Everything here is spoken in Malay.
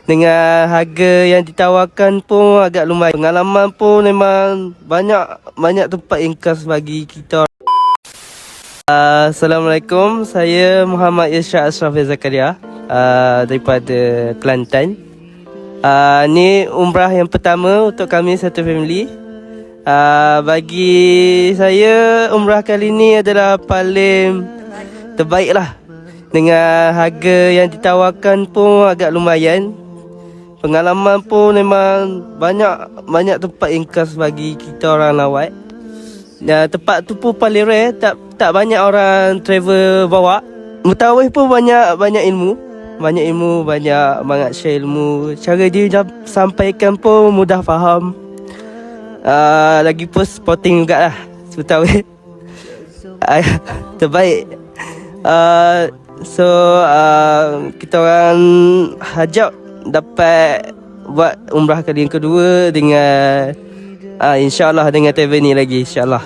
Dengan harga yang ditawarkan pun agak lumayan. Pengalaman pun memang banyak tempat yang khas bagi kita. Assalamualaikum, saya Muhammad Irsyad Ashraf Zakaria daripada Kelantan. Ni umrah yang pertama untuk kami satu family. Bagi saya umrah kali ni adalah paling terbaik lah. Dengan harga yang ditawarkan pun agak lumayan. Pengalaman pun memang banyak tempat yang khas bagi kita orang lawat. Dan tempat tu pun paling rare, tak banyak orang travel bawa. Mutawif pun banyak ilmu. Banyak share ilmu. Cara dia sampaikan pun mudah faham. Lagi pun sporting jugalah Mutawif. Terbaik. Kita orang hajab dapat buat umrah kali yang kedua dengan InsyaAllah dengan travel ni lagi, InsyaAllah.